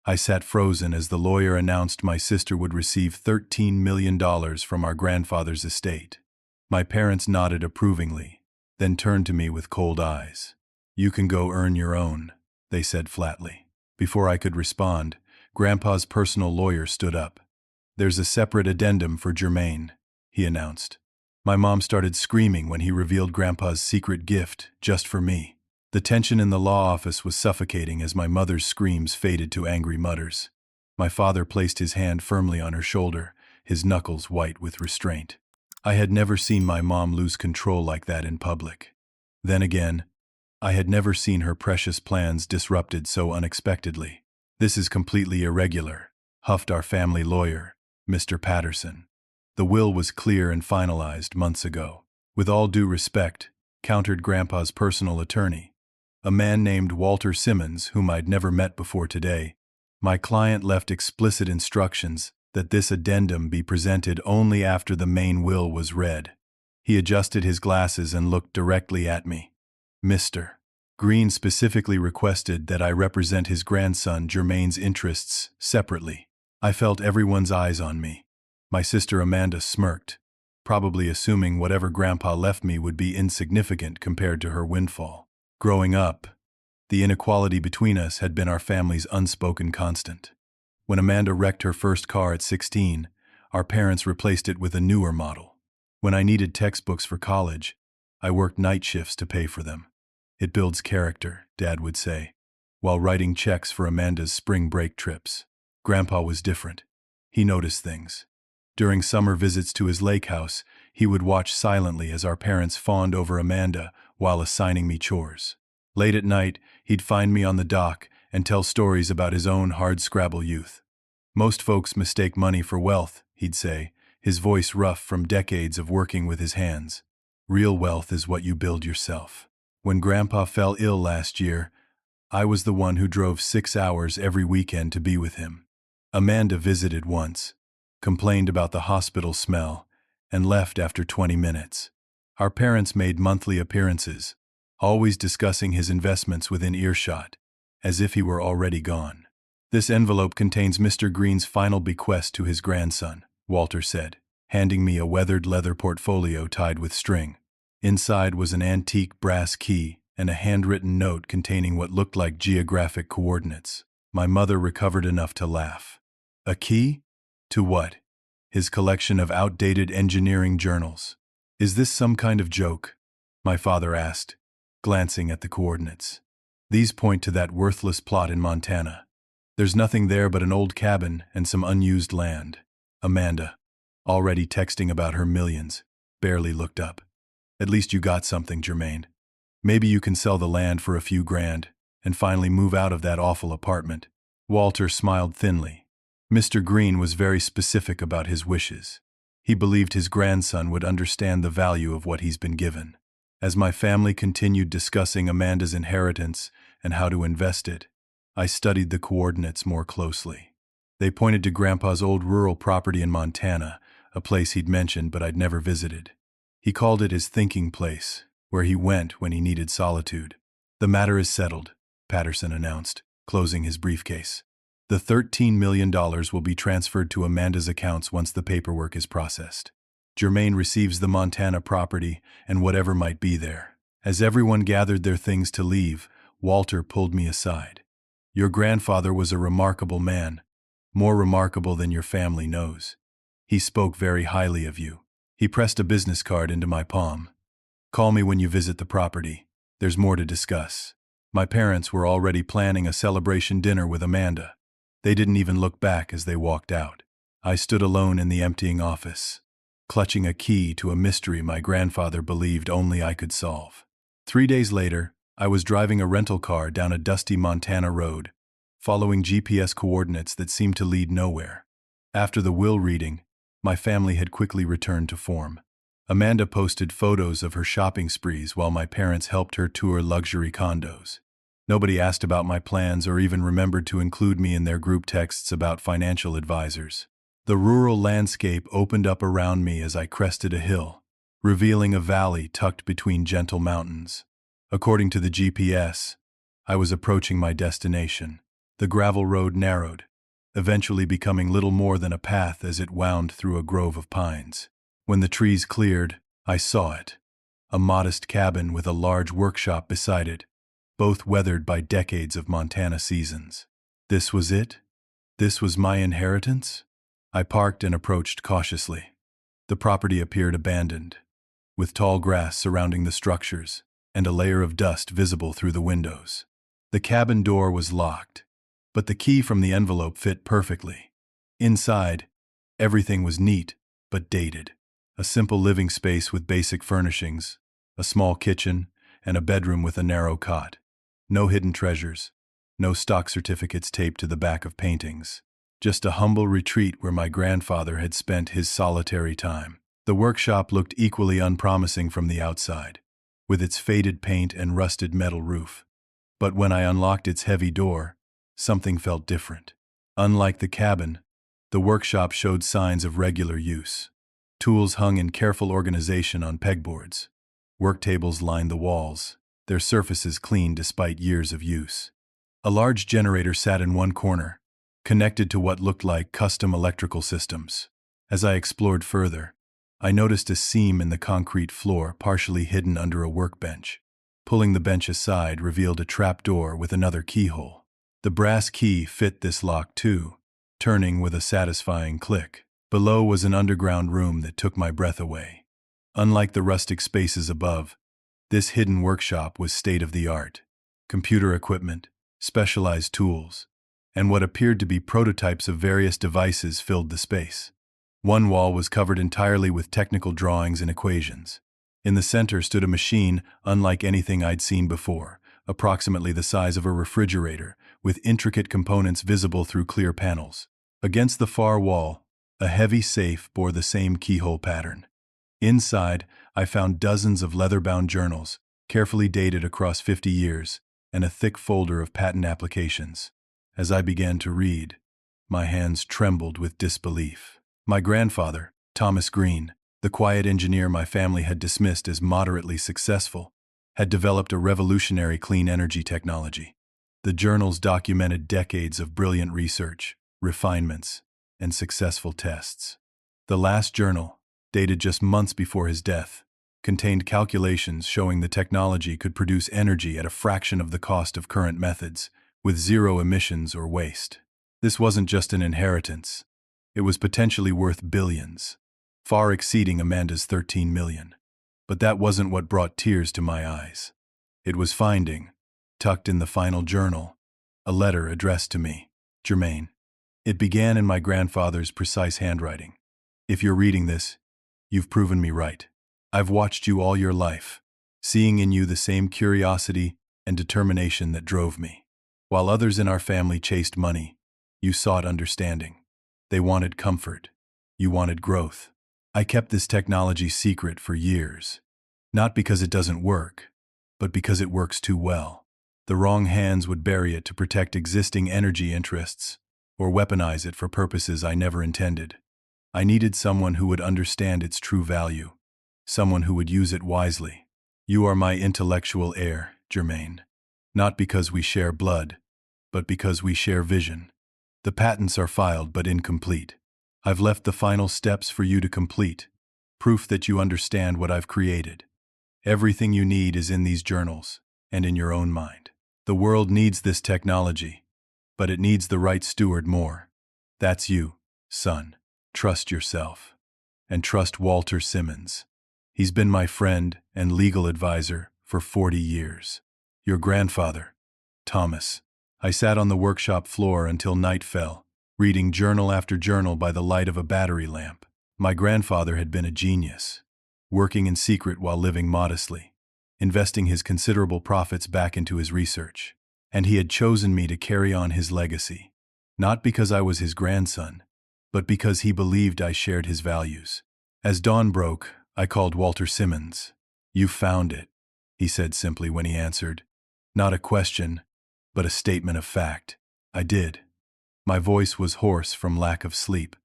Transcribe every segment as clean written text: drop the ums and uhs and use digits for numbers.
I sat frozen as the lawyer announced my sister would receive $13 million from our grandfather's estate. My parents nodded approvingly, then turned to me with cold eyes. "You can go earn your own," they said flatly. Before I could respond, Grandpa's personal lawyer stood up. "There's a separate addendum for Germaine," he announced. My mom started screaming when he revealed Grandpa's secret gift just for me. The tension in the law office was suffocating as my mother's screams faded to angry mutters. My father placed his hand firmly on her shoulder, his knuckles white with restraint. I had never seen my mom lose control like that in public. Then again, I had never seen her precious plans disrupted so unexpectedly. "This is completely irregular," huffed our family lawyer, Mr. Patterson. "The will was clear and finalized months ago." "With all due respect," countered Grandpa's personal attorney, a man named Walter Simmons, whom I'd never met before today, "my client left explicit instructions that this addendum be presented only after the main will was read." He adjusted his glasses and looked directly at me. "Mr. Green specifically requested that I represent his grandson Germaine's interests separately." I felt everyone's eyes on me. My sister Amanda smirked, probably assuming whatever Grandpa left me would be insignificant compared to her windfall. Growing up, the inequality between us had been our family's unspoken constant. When Amanda wrecked her first car at 16, our parents replaced it with a newer model. When I needed textbooks for college, I worked night shifts to pay for them. "It builds character," Dad would say, while writing checks for Amanda's spring break trips. Grandpa was different. He noticed things. During summer visits to his lake house, he would watch silently as our parents fawned over Amanda while assigning me chores. Late at night, he'd find me on the dock and tell stories about his own hardscrabble youth. "Most folks mistake money for wealth," he'd say, his voice rough from decades of working with his hands. "Real wealth is what you build yourself." When Grandpa fell ill last year, I was the one who drove 6 hours every weekend to be with him. Amanda visited once, complained about the hospital smell, and left after 20 minutes. Our parents made monthly appearances, always discussing his investments within earshot, as if he were already gone. "This envelope contains Mr. Green's final bequest to his grandson," Walter said, handing me a weathered leather portfolio tied with string. Inside was an antique brass key and a handwritten note containing what looked like geographic coordinates. My mother recovered enough to laugh. "A key? To what?" "His collection of outdated engineering journals." "Is this some kind of joke?" my father asked, glancing at the coordinates. "These point to that worthless plot in Montana. There's nothing there but an old cabin and some unused land." Amanda, already texting about her millions, barely looked up. "At least you got something, Germaine. Maybe you can sell the land for a few grand and finally move out of that awful apartment." Walter smiled thinly. Mr. Green was very specific about his wishes. He believed his grandson would understand the value of what he's been given. As my family continued discussing Amanda's inheritance and how to invest it, I studied the coordinates more closely. They pointed to Grandpa's old rural property in Montana, a place he'd mentioned but I'd never visited. He called it his thinking place, where he went when he needed solitude. "The matter is settled," Patterson announced, closing his briefcase. "The $13 million will be transferred to Amanda's accounts once the paperwork is processed. Germaine receives the Montana property and whatever might be there." As everyone gathered their things to leave, Walter pulled me aside. "Your grandfather was a remarkable man, more remarkable than your family knows. He spoke very highly of you." He pressed a business card into my palm. "Call me when you visit the property. There's more to discuss." My parents were already planning a celebration dinner with Amanda. They didn't even look back as they walked out. I stood alone in the emptying office, clutching a key to a mystery my grandfather believed only I could solve. 3 days later, I was driving a rental car down a dusty Montana road, following GPS coordinates that seemed to lead nowhere. After the will reading, my family had quickly returned to form. Amanda posted photos of her shopping sprees while my parents helped her tour luxury condos. Nobody asked about my plans or even remembered to include me in their group texts about financial advisors. The rural landscape opened up around me as I crested a hill, revealing a valley tucked between gentle mountains. According to the GPS, I was approaching my destination. The gravel road narrowed, eventually becoming little more than a path as it wound through a grove of pines. When the trees cleared, I saw it. A modest cabin with a large workshop beside it, both weathered by decades of Montana seasons. This was it? This was my inheritance? I parked and approached cautiously. The property appeared abandoned, with tall grass surrounding the structures and a layer of dust visible through the windows. The cabin door was locked, but the key from the envelope fit perfectly. Inside, everything was neat but dated. A simple living space with basic furnishings, a small kitchen, and a bedroom with a narrow cot. No hidden treasures, no stock certificates taped to the back of paintings. Just a humble retreat where my grandfather had spent his solitary time. The workshop looked equally unpromising from the outside, with its faded paint and rusted metal roof. But when I unlocked its heavy door, something felt different. Unlike the cabin, the workshop showed signs of regular use. Tools hung in careful organization on pegboards. Work tables lined the walls, their surfaces clean despite years of use. A large generator sat in one corner, connected to what looked like custom electrical systems. As I explored further, I noticed a seam in the concrete floor partially hidden under a workbench. Pulling the bench aside revealed a trapdoor with another keyhole. The brass key fit this lock too, turning with a satisfying click. Below was an underground room that took my breath away. Unlike the rustic spaces above, this hidden workshop was state-of-the-art. Computer equipment, specialized tools, and what appeared to be prototypes of various devices filled the space. One wall was covered entirely with technical drawings and equations. In the center stood a machine unlike anything I'd seen before, approximately the size of a refrigerator, with intricate components visible through clear panels. Against the far wall, a heavy safe bore the same keyhole pattern. Inside, I found dozens of leather-bound journals, carefully dated across 50 years, and a thick folder of patent applications. As I began to read, my hands trembled with disbelief. My grandfather, Thomas Green, the quiet engineer my family had dismissed as moderately successful, had developed a revolutionary clean energy technology. The journals documented decades of brilliant research, refinements, and successful tests. The last journal, dated just months before his death, contained calculations showing the technology could produce energy at a fraction of the cost of current methods, with zero emissions or waste. This wasn't just an inheritance. It was potentially worth billions, far exceeding Amanda's 13 million. But that wasn't what brought tears to my eyes. It was finding, tucked in the final journal, a letter addressed to me, Germain. It began in my grandfather's precise handwriting. If you're reading this, you've proven me right. I've watched you all your life, seeing in you the same curiosity and determination that drove me. While others in our family chased money, you sought understanding. They wanted comfort. You wanted growth. I kept this technology secret for years, not because it doesn't work, but because it works too well. The wrong hands would bury it to protect existing energy interests, or weaponize it for purposes I never intended. I needed someone who would understand its true value, someone who would use it wisely. You are my intellectual heir, Germain. Not because we share blood, but because we share vision. The patents are filed but incomplete. I've left the final steps for you to complete, proof that you understand what I've created. Everything you need is in these journals, and in your own mind. The world needs this technology, but it needs the right steward more. That's you, son. Trust yourself. And trust Walter Simmons. He's been my friend and legal advisor for 40 years. Your grandfather, Thomas. I sat on the workshop floor until night fell, reading journal after journal by the light of a battery lamp. My grandfather had been a genius, working in secret while living modestly, investing his considerable profits back into his research. And he had chosen me to carry on his legacy, not because I was his grandson, but because he believed I shared his values. As dawn broke, I called Walter Simmons. You found it, he said simply when he answered. Not a question, but a statement of fact. I did. My voice was hoarse from lack of sleep.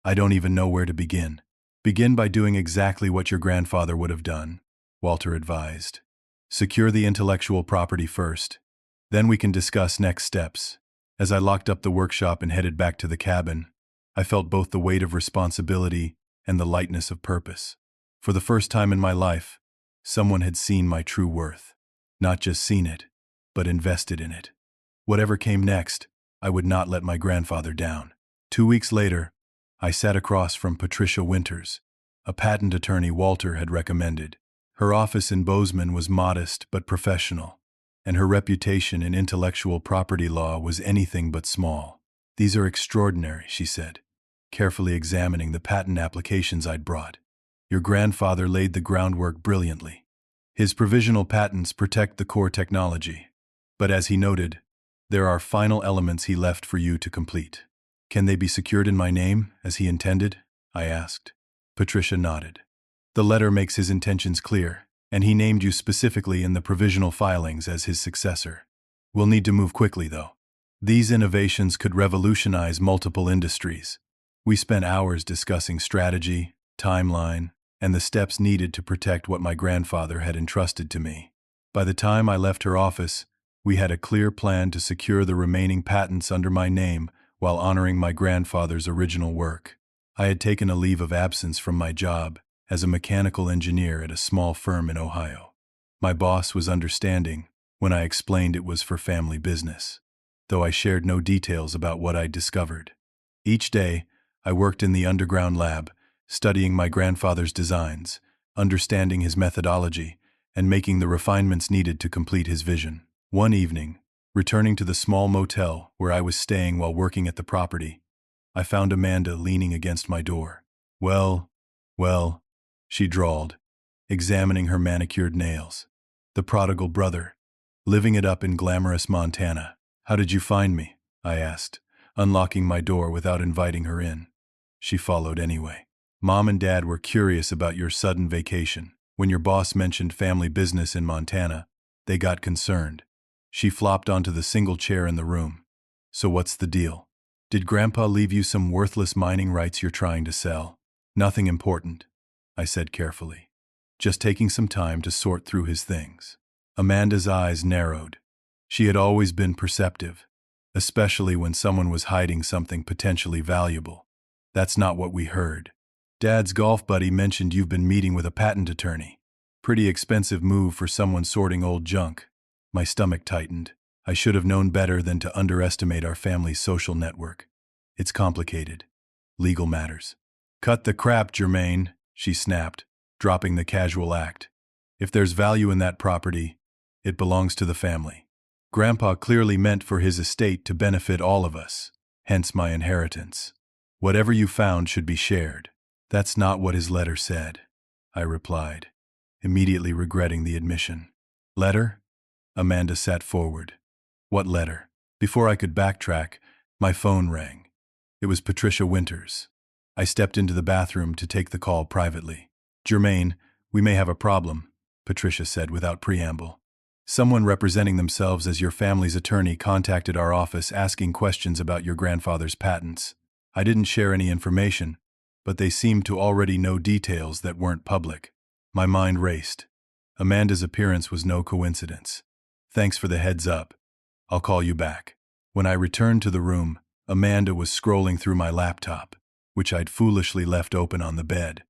I don't even know where to begin. Begin by doing exactly what your grandfather would have done, Walter advised. Secure the intellectual property first. Then we can discuss next steps. As I locked up the workshop and headed back to the cabin, I felt both the weight of responsibility and the lightness of purpose. For the first time in my life, someone had seen my true worth. Not just seen it, but invested in it. Whatever came next, I would not let my grandfather down. 2 weeks later, I sat across from Patricia Winters, a patent attorney Walter had recommended. Her office in Bozeman was modest but professional, and her reputation in intellectual property law was anything but small. "These are extraordinary," she said, carefully examining the patent applications I'd brought. "Your grandfather laid the groundwork brilliantly. His provisional patents protect the core technology, but as he noted, there are final elements he left for you to complete." "Can they be secured in my name, as he intended?" I asked. Patricia nodded. "The letter makes his intentions clear, and he named you specifically in the provisional filings as his successor. We'll need to move quickly, though. These innovations could revolutionize multiple industries." We spent hours discussing strategy, timeline, and the steps needed to protect what my grandfather had entrusted to me. By the time I left her office, we had a clear plan to secure the remaining patents under my name while honoring my grandfather's original work. I had taken a leave of absence from my job as a mechanical engineer at a small firm in Ohio. My boss was understanding when I explained it was for family business, though I shared no details about what I'd discovered. Each day, I worked in the underground lab, studying my grandfather's designs, understanding his methodology, and making the refinements needed to complete his vision. One evening, returning to the small motel where I was staying while working at the property, I found Amanda leaning against my door. Well, she drawled, examining her manicured nails. "The prodigal brother, living it up in glamorous Montana. How did you find me?" I asked, unlocking my door without inviting her in. She followed anyway. "Mom and Dad were curious about your sudden vacation. When your boss mentioned family business in Montana, they got concerned." She flopped onto the single chair in the room. "So what's the deal? Did Grandpa leave you some worthless mining rights you're trying to sell?" "Nothing important," I said carefully. "Just taking some time to sort through his things." Amanda's eyes narrowed. She had always been perceptive, especially when someone was hiding something potentially valuable. "That's not what we heard. Dad's golf buddy mentioned you've been meeting with a patent attorney. Pretty expensive move for someone sorting old junk." My stomach tightened. I should have known better than to underestimate our family's social network. "It's complicated. Legal matters." "Cut the crap, Jermaine," she snapped, dropping the casual act. "If there's value in that property, it belongs to the family. Grandpa clearly meant for his estate to benefit all of us, hence my inheritance. Whatever you found should be shared." "That's not what his letter said," I replied, immediately regretting the admission. "Letter?" Amanda sat forward. "What letter?" Before I could backtrack, my phone rang. It was Patricia Winters. I stepped into the bathroom to take the call privately. "Jermaine, we may have a problem," Patricia said without preamble. "Someone representing themselves as your family's attorney contacted our office asking questions about your grandfather's patents. I didn't share any information, but they seemed to already know details that weren't public." My mind raced. Amanda's appearance was no coincidence. "Thanks for the heads up. I'll call you back." When I returned to the room, Amanda was scrolling through my laptop, which I'd foolishly left open on the bed.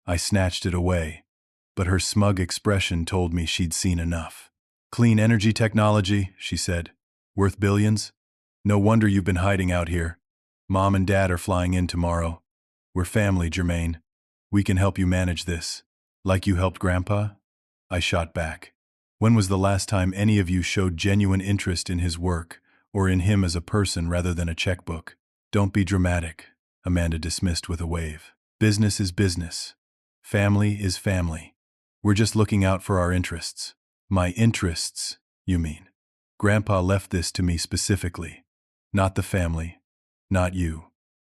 I snatched it away, but her smug expression told me she'd seen enough. "Clean energy technology," she said. "Worth billions? No wonder you've been hiding out here. Mom and Dad are flying in tomorrow. We're family, Jermaine. We can help you manage this. Like you helped Grandpa?" I shot back. "When was the last time any of you showed genuine interest in his work, or in him as a person rather than a checkbook?" "Don't be dramatic," Amanda dismissed with a wave. "Business is business. Family is family. We're just looking out for our interests." "My interests, you mean? Grandpa left this to me specifically. Not the family. Not you.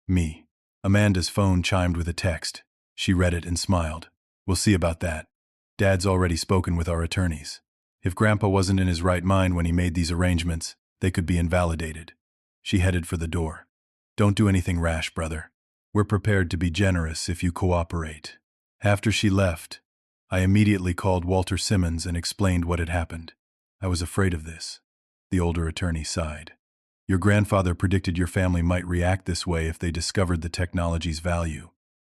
Me." Amanda's phone chimed with a text. She read it and smiled. "We'll see about that. Dad's already spoken with our attorneys. If Grandpa wasn't in his right mind when he made these arrangements, they could be invalidated." She headed for the door. "Don't do anything rash, brother. We're prepared to be generous if you cooperate." After she left, I immediately called Walter Simmons and explained what had happened. "I was afraid of this," the older attorney sighed. Your grandfather predicted your family might react this way if they discovered the technology's value.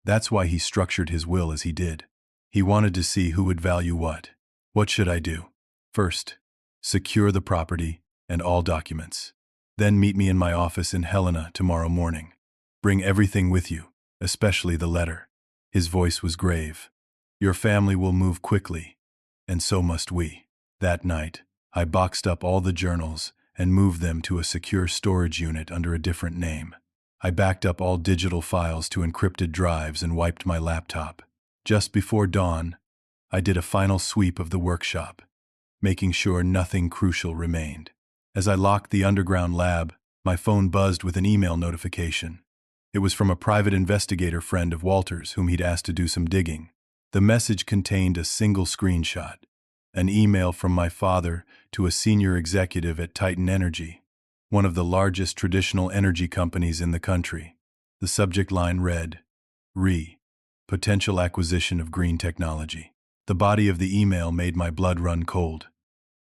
That's why he structured his will as he did. He wanted to see who would value what. What should I do? First, secure the property and all documents. Then meet me in my office in Helena tomorrow morning. Bring everything with you, especially the letter. His voice was grave. Your family will move quickly, and so must we. That night, I boxed up all the journals and moved them to a secure storage unit under a different name. I backed up all digital files to encrypted drives and wiped my laptop. Just before dawn, I did a final sweep of the workshop, making sure nothing crucial remained. As I locked the underground lab, my phone buzzed with an email notification. It was from a private investigator friend of Walter's whom he'd asked to do some digging. The message contained a single screenshot, an email from my father to a senior executive at Titan Energy, one of the largest traditional energy companies in the country. The subject line read, Potential acquisition of green technology. The body of the email made my blood run cold.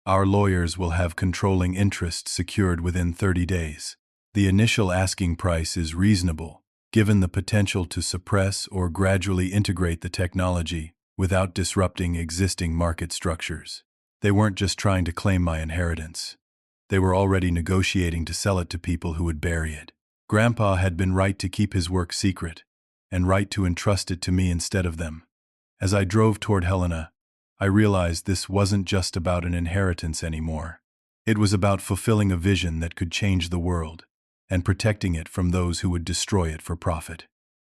Our lawyers will have controlling interest secured within 30 days. The initial asking price is reasonable, given the potential to suppress or gradually integrate the technology without disrupting existing market structures. They weren't just trying to claim my inheritance. They were already negotiating to sell it to people who would bury it. Grandpa had been right to keep his work secret, and right to entrust it to me instead of them. As I drove toward Helena, I realized this wasn't just about an inheritance anymore. It was about fulfilling a vision that could change the world, and protecting it from those who would destroy it for profit,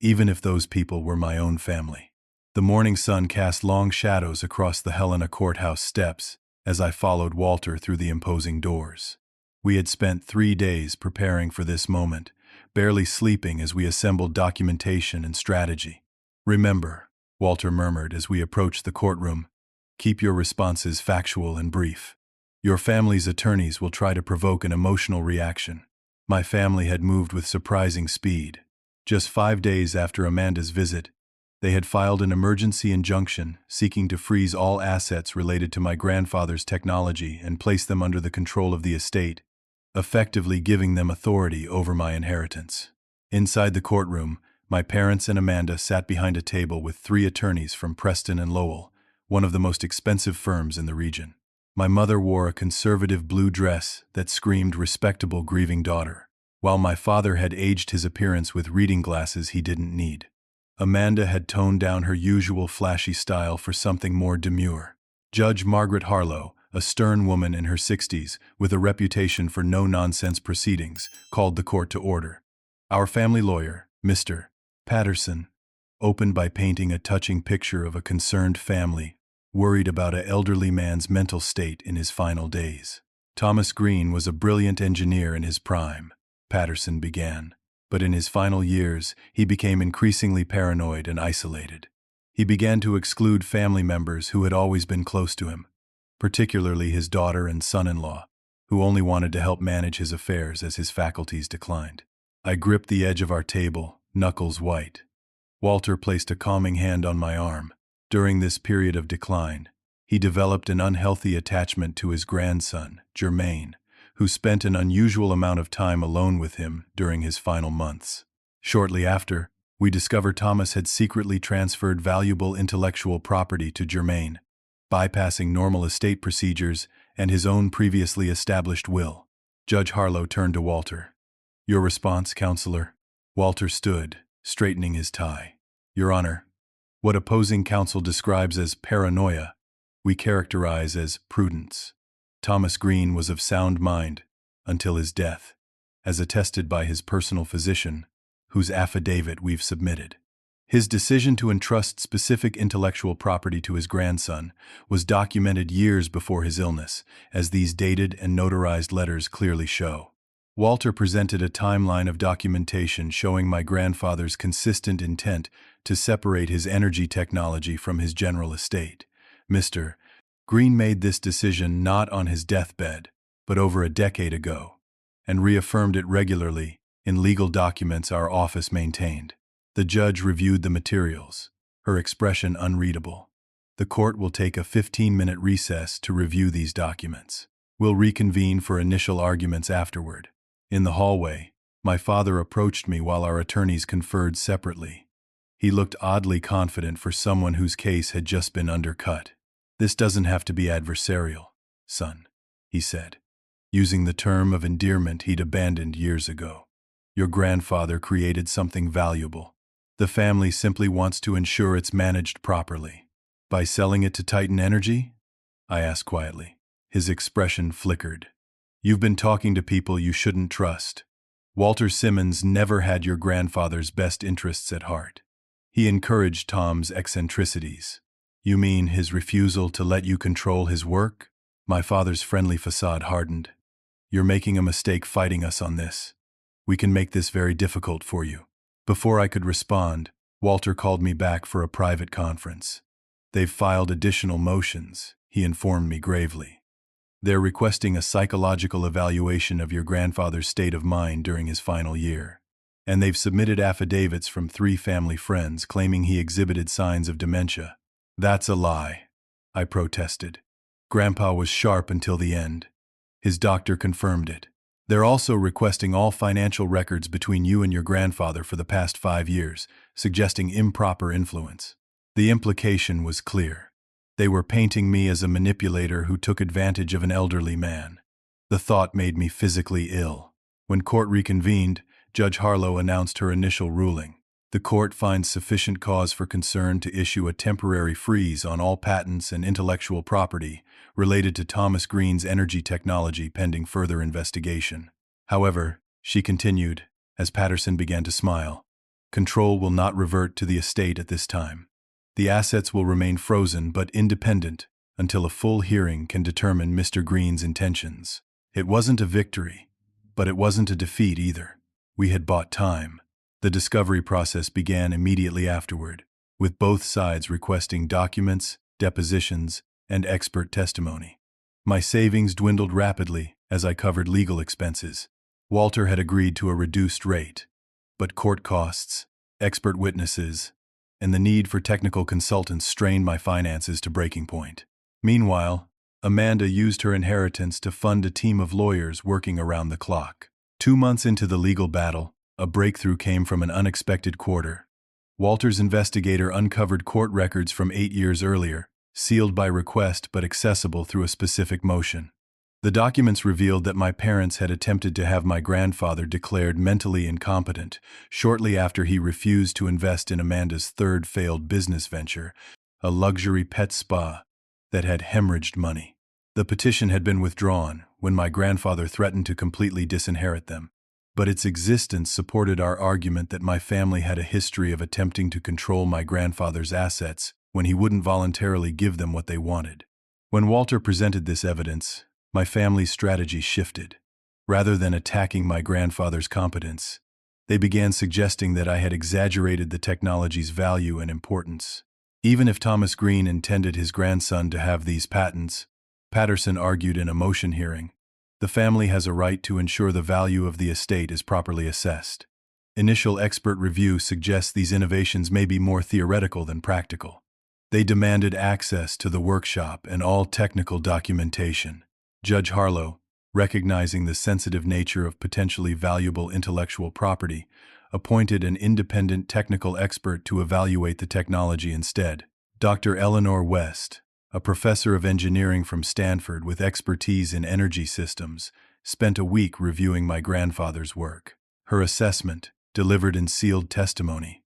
even if those people were my own family. The morning sun cast long shadows across the Helena courthouse steps as I followed Walter through the imposing doors. We had spent 3 days preparing for this moment, barely sleeping as we assembled documentation and strategy. Remember, Walter murmured as we approached the courtroom, keep your responses factual and brief. Your family's attorneys will try to provoke an emotional reaction. My family had moved with surprising speed. Just 5 days after Amanda's visit, they had filed an emergency injunction seeking to freeze all assets related to my grandfather's technology and place them under the control of the estate, effectively giving them authority over my inheritance. Inside the courtroom, my parents and Amanda sat behind a table with 3 attorneys from Preston and Lowell, one of the most expensive firms in the region. My mother wore a conservative blue dress that screamed respectable grieving daughter, while my father had aged his appearance with reading glasses he didn't need. Amanda had toned down her usual flashy style for something more demure. Judge Margaret Harlow, a stern woman in her 60s with a reputation for no-nonsense proceedings, called the court to order. Our family lawyer, Mr. Patterson, opened by painting a touching picture of a concerned family worried about an elderly man's mental state in his final days. Thomas Green was a brilliant engineer in his prime, Patterson began, but in his final years he became increasingly paranoid and isolated. He began to exclude family members who had always been close to him, particularly his daughter and son-in-law, who only wanted to help manage his affairs as his faculties declined. I gripped the edge of our table, knuckles white. Walter placed a calming hand on my arm. During this period of decline, he developed an unhealthy attachment to his grandson, Jermaine, who spent an unusual amount of time alone with him during his final months. Shortly after, we discovered Thomas had secretly transferred valuable intellectual property to Jermaine, bypassing normal estate procedures and his own previously established will. Judge Harlow turned to Walter. Your response, counselor? Walter stood, straightening his tie. Your Honor, what opposing counsel describes as paranoia, we characterize as prudence. Thomas Green was of sound mind until his death, as attested by his personal physician, whose affidavit we've submitted. His decision to entrust specific intellectual property to his grandson was documented years before his illness, as these dated and notarized letters clearly show. Walter presented a timeline of documentation showing my grandfather's consistent intent to separate his energy technology from his general estate. Mr. Green made this decision not on his deathbed, but over a decade ago, and reaffirmed it regularly in legal documents our office maintained. The judge reviewed the materials, her expression unreadable. The court will take a 15-minute recess to review these documents. We'll reconvene for initial arguments afterward. In the hallway, my father approached me while our attorneys conferred separately. He looked oddly confident for someone whose case had just been undercut. "This doesn't have to be adversarial, son," he said, using the term of endearment he'd abandoned years ago. "Your grandfather created something valuable. The family simply wants to ensure it's managed properly." "By selling it to Titan Energy?" I asked quietly. His expression flickered. "You've been talking to people you shouldn't trust. Walter Simmons never had your grandfather's best interests at heart. He encouraged Tom's eccentricities." "You mean his refusal to let you control his work?" My father's friendly facade hardened. "You're making a mistake fighting us on this. We can make this very difficult for you." Before I could respond, Walter called me back for a private conference. "They've filed additional motions," he informed me gravely. "They're requesting a psychological evaluation of your grandfather's state of mind during his final year. And they've submitted affidavits from 3 family friends claiming he exhibited signs of dementia." "That's a lie," I protested. "Grandpa was sharp until the end." His doctor confirmed it. "They're also requesting all financial records between you and your grandfather for the past 5 years, suggesting improper influence." The implication was clear. They were painting me as a manipulator who took advantage of an elderly man. The thought made me physically ill. When court reconvened, Judge Harlow announced her initial ruling. The court finds sufficient cause for concern to issue a temporary freeze on all patents and intellectual property related to Thomas Green's energy technology pending further investigation. However, she continued, as Patterson began to smile, "Control will not revert to the estate at this time. The assets will remain frozen but independent until a full hearing can determine Mr. Green's intentions." It wasn't a victory, but it wasn't a defeat either. We had bought time. The discovery process began immediately afterward, with both sides requesting documents, depositions, and expert testimony. My savings dwindled rapidly as I covered legal expenses. Walter had agreed to a reduced rate, but court costs, expert witnesses, and the need for technical consultants strained my finances to breaking point. Meanwhile, Amanda used her inheritance to fund a team of lawyers working around the clock. 2 months into the legal battle, a breakthrough came from an unexpected quarter. Walter's investigator uncovered court records from 8 years earlier, sealed by request but accessible through a specific motion. The documents revealed that my parents had attempted to have my grandfather declared mentally incompetent shortly after he refused to invest in Amanda's 3rd failed business venture, a luxury pet spa that had hemorrhaged money. The petition had been withdrawn when my grandfather threatened to completely disinherit them, but its existence supported our argument that my family had a history of attempting to control my grandfather's assets when he wouldn't voluntarily give them what they wanted. When Walter presented this evidence, my family's strategy shifted. Rather than attacking my grandfather's competence, they began suggesting that I had exaggerated the technology's value and importance. Even if Thomas Green intended his grandson to have these patents, Patterson argued in a motion hearing, the family has a right to ensure the value of the estate is properly assessed. Initial expert review suggests these innovations may be more theoretical than practical. They demanded access to the workshop and all technical documentation. Judge Harlow, recognizing the sensitive nature of potentially valuable intellectual property, appointed an independent technical expert to evaluate the technology instead. Dr. Eleanor West, a professor of engineering from Stanford with expertise in energy systems, spent a week reviewing my grandfather's work. Her assessment, delivered in sealed testimony,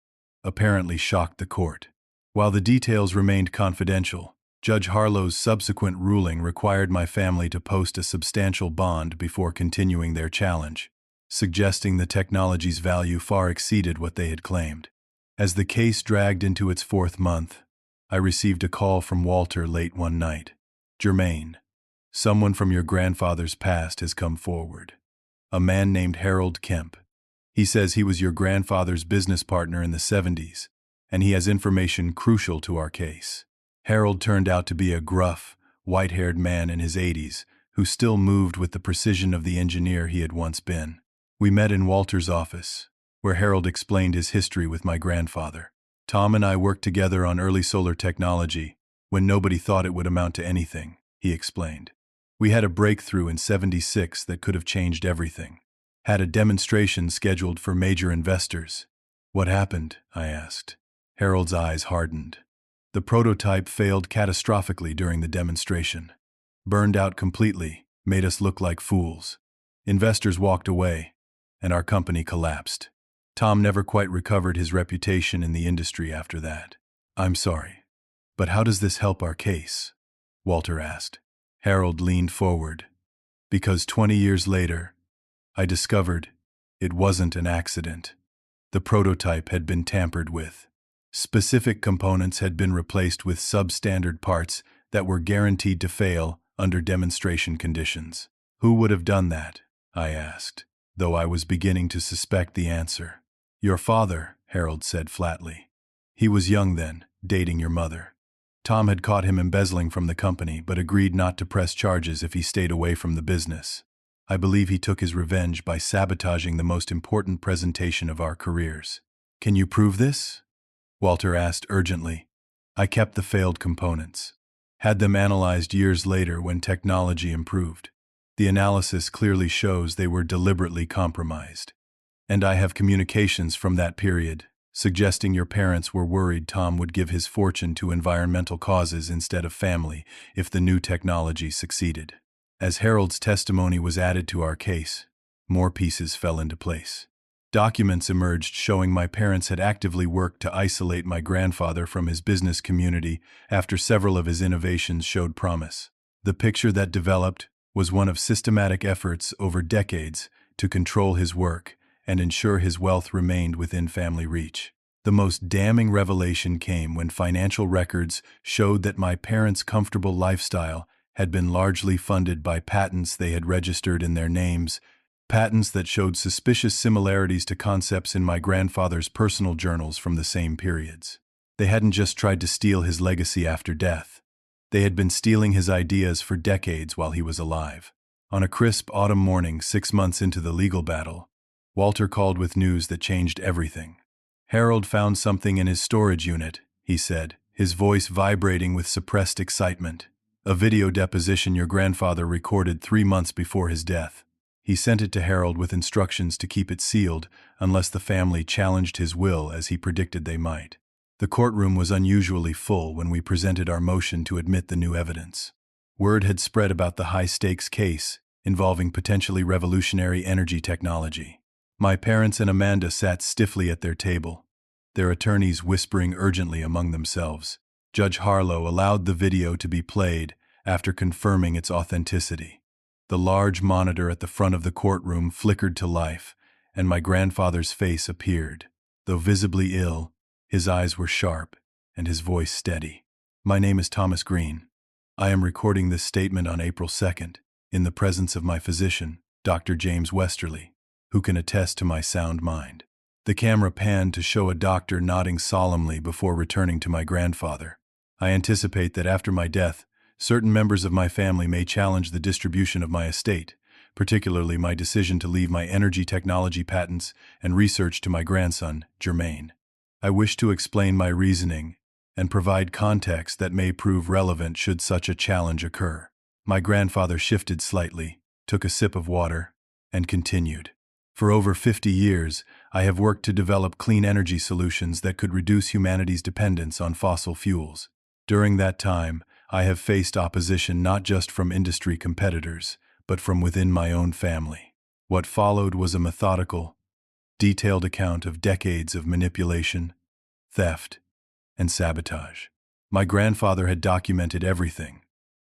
apparently shocked the court. While the details remained confidential, Judge Harlow's subsequent ruling required my family to post a substantial bond before continuing their challenge, suggesting the technology's value far exceeded what they had claimed. As the case dragged into its 4th month, I received a call from Walter late one night. "Jermaine, someone from your grandfather's past has come forward. A man named Harold Kemp. He says he was your grandfather's business partner in the 70s, and he has information crucial to our case." Harold turned out to be a gruff, white-haired man in his 80s who still moved with the precision of the engineer he had once been. We met in Walter's office, where Harold explained his history with my grandfather. "Tom and I worked together on early solar technology when nobody thought it would amount to anything," he explained. "We had a breakthrough in '76 that could have changed everything. had a demonstration scheduled for major investors. What happened? I asked. Harold's eyes hardened. The prototype failed catastrophically during the demonstration. Burned out completely, made us look like fools. Investors walked away, and our company collapsed. Tom never quite recovered his reputation in the industry after that. I'm sorry, but how does this help our case? Walter asked. Harold leaned forward. Because 20 years later, I discovered it wasn't an accident. The prototype had been tampered with. Specific components had been replaced with substandard parts that were guaranteed to fail under demonstration conditions. Who would have done that? I asked, though I was beginning to suspect the answer. Your father, Harold said flatly. He was young then, dating your mother. Tom had caught him embezzling from the company, but agreed not to press charges if he stayed away from the business. I believe he took his revenge by sabotaging the most important presentation of our careers. Can you prove this? Walter asked urgently. I kept the failed components. Had them analyzed years later when technology improved. The analysis clearly shows they were deliberately compromised. And I have communications from that period, suggesting your parents were worried Tom would give his fortune to environmental causes instead of family if the new technology succeeded. As Harold's testimony was added to our case, more pieces fell into place. Documents emerged showing my parents had actively worked to isolate my grandfather from his business community after several of his innovations showed promise. The picture that developed was one of systematic efforts over decades to control his work and ensure his wealth remained within family reach. The most damning revelation came when financial records showed that my parents' comfortable lifestyle had been largely funded by patents they had registered in their names, patents that showed suspicious similarities to concepts in my grandfather's personal journals from the same periods. They hadn't just tried to steal his legacy after death. They had been stealing his ideas for decades while he was alive. On a crisp autumn morning 6 months into the legal battle, Walter called with news that changed everything. Harold found something in his storage unit, he said, his voice vibrating with suppressed excitement. A video deposition your grandfather recorded 3 months before his death. He sent it to Harold with instructions to keep it sealed unless the family challenged his will as he predicted they might. The courtroom was unusually full when we presented our motion to admit the new evidence. Word had spread about the high-stakes case involving potentially revolutionary energy technology. My parents and Amanda sat stiffly at their table, their attorneys whispering urgently among themselves. Judge Harlow allowed the video to be played after confirming its authenticity. The large monitor at the front of the courtroom flickered to life, and my grandfather's face appeared. Though visibly ill, his eyes were sharp and his voice steady. My name is Thomas Green. I am recording this statement on April 2nd, in the presence of my physician, Dr. James Westerly, who can attest to my sound mind. The camera panned to show a doctor nodding solemnly before returning to my grandfather. I anticipate that after my death, certain members of my family may challenge the distribution of my estate, particularly my decision to leave my energy technology patents and research to my grandson, Germain. I wish to explain my reasoning and provide context that may prove relevant should such a challenge occur. My grandfather shifted slightly, took a sip of water, and continued. For over 50 years, I have worked to develop clean energy solutions that could reduce humanity's dependence on fossil fuels. During that time, I have faced opposition not just from industry competitors, but from within my own family. What followed was a methodical, detailed account of decades of manipulation, theft, and sabotage. My grandfather had documented everything,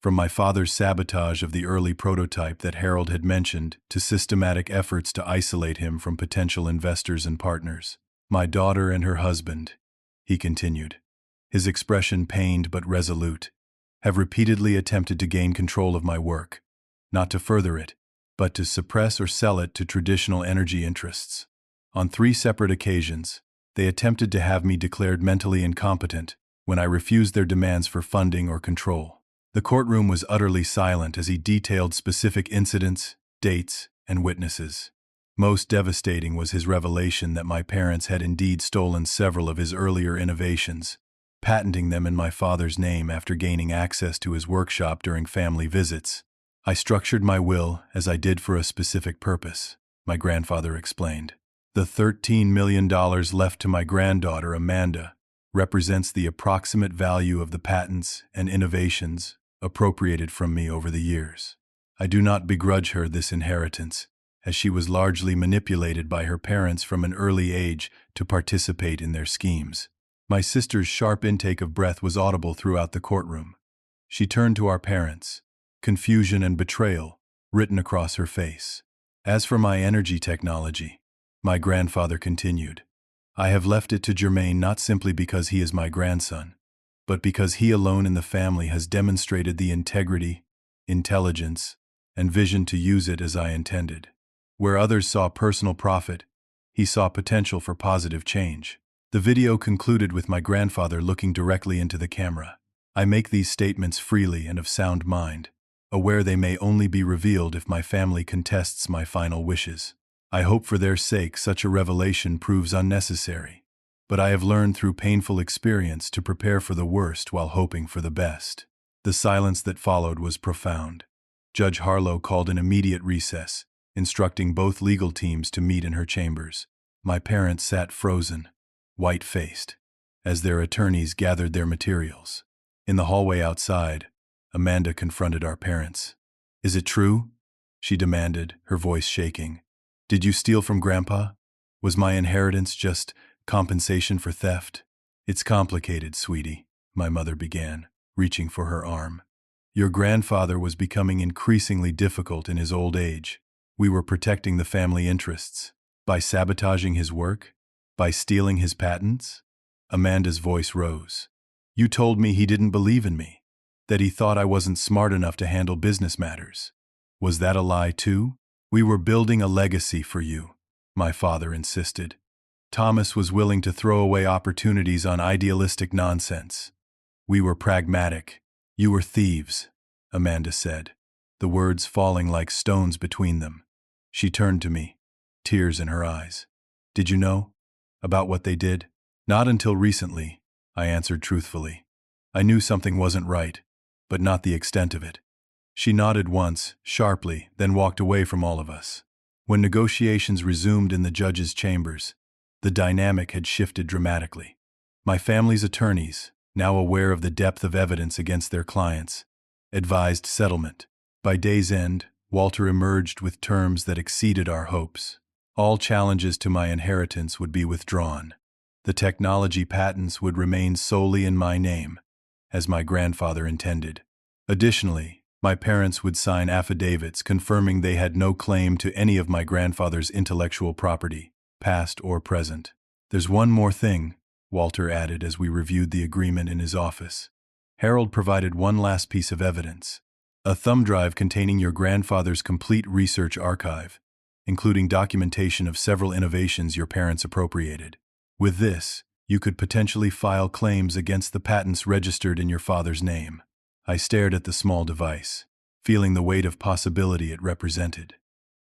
from my father's sabotage of the early prototype that Harold had mentioned to systematic efforts to isolate him from potential investors and partners. My daughter and her husband, he continued, his expression pained but resolute, have repeatedly attempted to gain control of my work, not to further it, but to suppress or sell it to traditional energy interests. On 3 separate occasions, they attempted to have me declared mentally incompetent when I refused their demands for funding or control. The courtroom was utterly silent as he detailed specific incidents, dates, and witnesses. Most devastating was his revelation that my parents had indeed stolen several of his earlier innovations, patenting them in my father's name after gaining access to his workshop during family visits. I structured my will as I did for a specific purpose. my grandfather explained. The $13 million left to my granddaughter, Amanda, represents the approximate value of the patents and innovations appropriated from me over the years. I do not begrudge her this inheritance, as she was largely manipulated by her parents from an early age to participate in their schemes. My sister's sharp intake of breath was audible throughout the courtroom. She turned to our parents, confusion and betrayal written across her face. As for my energy technology, my grandfather continued, I have left it to Jermaine not simply because he is my grandson, but because he alone in the family has demonstrated the integrity, intelligence, and vision to use it as I intended. Where others saw personal profit, he saw potential for positive change. The video concluded with my grandfather looking directly into the camera. I make these statements freely and of sound mind, aware they may only be revealed if my family contests my final wishes. I hope for their sake such a revelation proves unnecessary, but I have learned through painful experience to prepare for the worst while hoping for the best. The silence that followed was profound. Judge Harlow called an immediate recess, instructing both legal teams to meet in her chambers. My parents sat frozen, white-faced, as their attorneys gathered their materials. In the hallway outside, Amanda confronted our parents. Is it true? She demanded, her voice shaking. Did you steal from Grandpa? Was my inheritance just compensation for theft? It's complicated, sweetie, my mother began, reaching for her arm. Your grandfather was becoming increasingly difficult in his old age. We were protecting the family interests. By sabotaging his work? By stealing his patents? Amanda's voice rose. You told me he didn't believe in me, that he thought I wasn't smart enough to handle business matters. Was that a lie too? We were building a legacy for you, my father insisted. Thomas was willing to throw away opportunities on idealistic nonsense. We were pragmatic. You were thieves, Amanda said, the words falling like stones between them. She turned to me, tears in her eyes. Did you know about what they did? Not until recently, I answered truthfully. I knew something wasn't right, but not the extent of it. She nodded once, sharply, then walked away from all of us. When negotiations resumed in the judge's chambers, the dynamic had shifted dramatically. My family's attorneys, now aware of the depth of evidence against their clients, advised settlement. By day's end, Walter emerged with terms that exceeded our hopes. All challenges to my inheritance would be withdrawn. The technology patents would remain solely in my name, as my grandfather intended. Additionally, my parents would sign affidavits confirming they had no claim to any of my grandfather's intellectual property, past or present. There's one more thing, Walter added as we reviewed the agreement in his office. Harold provided one last piece of evidence. A thumb drive containing your grandfather's complete research archive, including documentation of several innovations your parents appropriated. With this, you could potentially file claims against the patents registered in your father's name. I stared at the small device, feeling the weight of possibility it represented.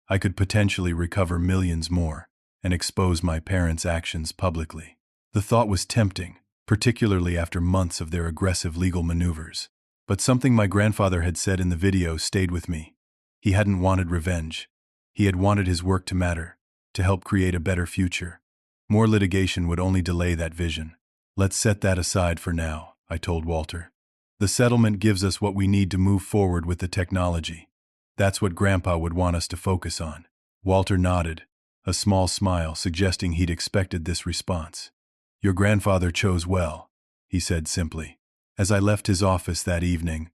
I could potentially recover millions more and expose my parents' actions publicly. The thought was tempting, particularly after months of their aggressive legal maneuvers. But something my grandfather had said in the video stayed with me. He hadn't wanted revenge. He had wanted his work to matter, to help create a better future. More litigation would only delay that vision. Let's set that aside for now, I told Walter. The settlement gives us what we need to move forward with the technology. That's what Grandpa would want us to focus on. Walter nodded, a small smile suggesting he'd expected this response. Your grandfather chose well, he said simply. As I left his office that evening,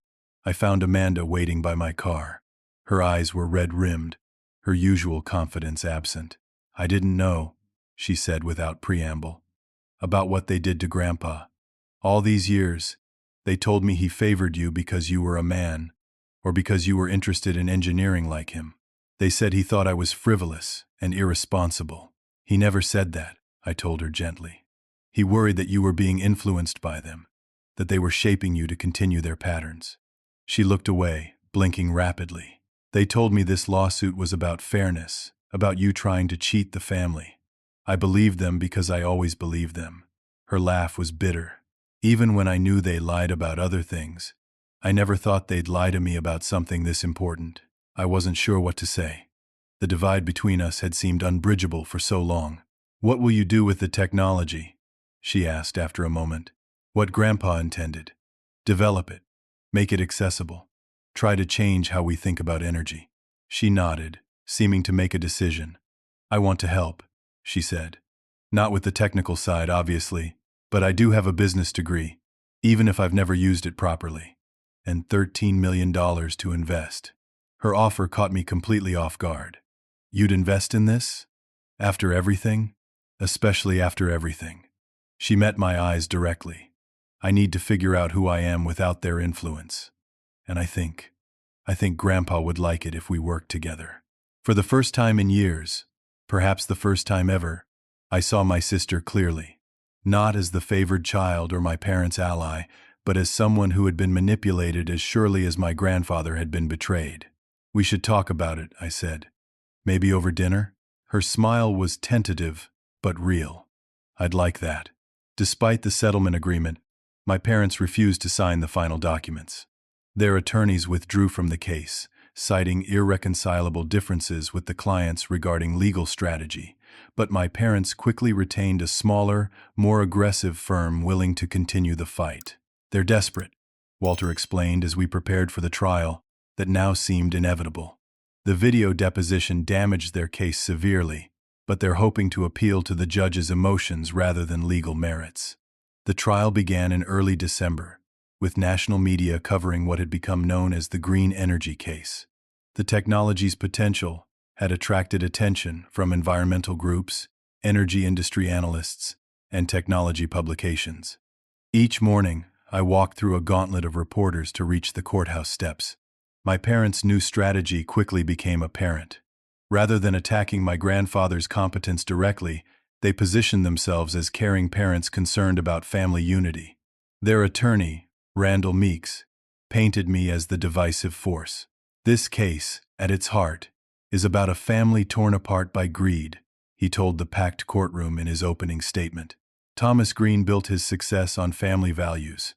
I found Amanda waiting by my car. Her eyes were red-rimmed, her usual confidence absent. I didn't know, she said without preamble, about what they did to Grandpa. All these years, they told me he favored you because you were a man, or because you were interested in engineering like him. They said he thought I was frivolous and irresponsible. He never said that, I told her gently. He worried that you were being influenced by them, that they were shaping you to continue their patterns. She looked away, blinking rapidly. They told me this lawsuit was about fairness, about you trying to cheat the family. I believed them because I always believed them. Her laugh was bitter. Even when I knew they lied about other things, I never thought they'd lie to me about something this important. I wasn't sure what to say. The divide between us had seemed unbridgeable for so long. "What will you do with the technology?" she asked after a moment. "What Grandpa intended. Develop it. Make it accessible. Try to change how we think about energy." She nodded, seeming to make a decision. "I want to help," she said. "Not with the technical side, obviously, but I do have a business degree, even if I've never used it properly. And $13 million to invest." Her offer caught me completely off guard. "You'd invest in this? After everything?" "Especially after everything." She met my eyes directly. "I need to figure out who I am without their influence. And I think Grandpa would like it if we worked together." For the first time in years, perhaps the first time ever, I saw my sister clearly. Not as the favored child or my parents' ally, but as someone who had been manipulated as surely as my grandfather had been betrayed. "We should talk about it," I said. "Maybe over dinner?" Her smile was tentative, but real. "I'd like that." Despite the settlement agreement, my parents refused to sign the final documents. Their attorneys withdrew from the case, citing irreconcilable differences with the clients regarding legal strategy, but my parents quickly retained a smaller, more aggressive firm willing to continue the fight. "They're desperate," Walter explained as we prepared for the trial that now seemed inevitable. "The video deposition damaged their case severely, but they're hoping to appeal to the judge's emotions rather than legal merits." The trial began in early December, with national media covering what had become known as the green energy case. The technology's potential had attracted attention from environmental groups, energy industry analysts, and technology publications. Each morning, I walked through a gauntlet of reporters to reach the courthouse steps. My parents' new strategy quickly became apparent. Rather than attacking my grandfather's competence directly, they positioned themselves as caring parents concerned about family unity. Their attorney, Randall Meeks, painted me as the divisive force. "This case, at its heart, is about a family torn apart by greed," he told the packed courtroom in his opening statement. Thomas Green built his success on family values,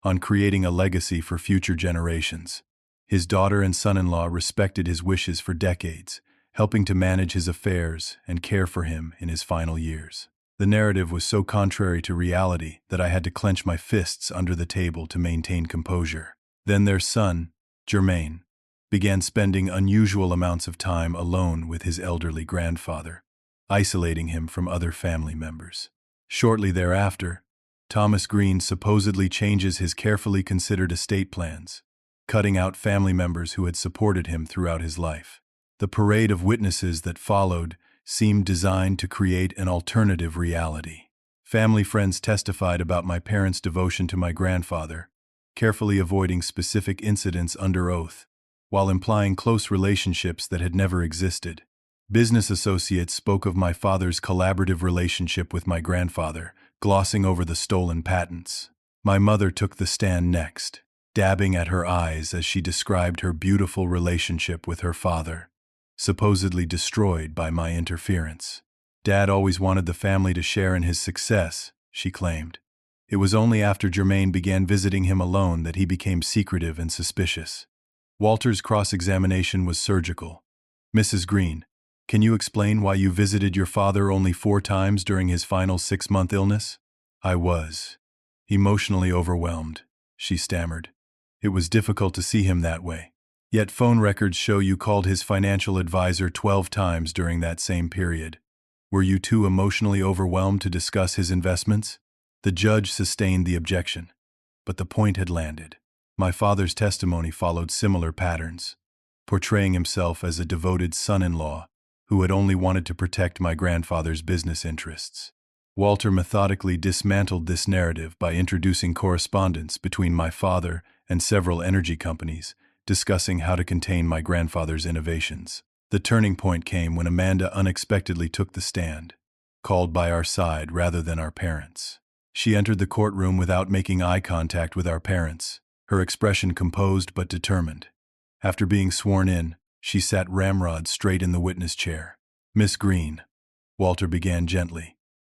on creating a legacy for future generations. His daughter and son-in-law respected his wishes for decades, helping to manage his affairs and care for him in his final years. The narrative was so contrary to reality that I had to clench my fists under the table to maintain composure. Then their son, Jermaine, began spending unusual amounts of time alone with his elderly grandfather, isolating him from other family members. Shortly thereafter, Thomas Green supposedly changes his carefully considered estate plans, cutting out family members who had supported him throughout his life. The parade of witnesses that followed seemed designed to create an alternative reality. Family friends testified about my parents' devotion to my grandfather, carefully avoiding specific incidents under oath, while implying close relationships that had never existed. Business associates spoke of my father's collaborative relationship with my grandfather, glossing over the stolen patents. My mother took the stand next, dabbing at her eyes as she described her beautiful relationship with her father, supposedly destroyed by my interference. "Dad always wanted the family to share in his success," she claimed. "It was only after Jermaine began visiting him alone that he became secretive and suspicious." Walter's cross-examination was surgical. "Mrs. Green, can you explain why you visited your father only 4 times during his final 6-month illness?" "I was emotionally overwhelmed," she stammered. "It was difficult to see him that way. Yet phone records show you called his financial advisor 12 times during that same period. Were you too emotionally overwhelmed to discuss his investments?" The judge sustained the objection, but the point had landed. My father's testimony followed similar patterns, portraying himself as a devoted son-in-law who had only wanted to protect my grandfather's business interests. Walter methodically dismantled this narrative by introducing correspondence between my father and several energy companies, discussing how to contain my grandfather's innovations. The turning point came when Amanda unexpectedly took the stand, called by our side rather than our parents. She entered the courtroom without making eye contact with our parents, her expression composed but determined. After being sworn in, she sat ramrod straight in the witness chair. "Miss Green," Walter began gently,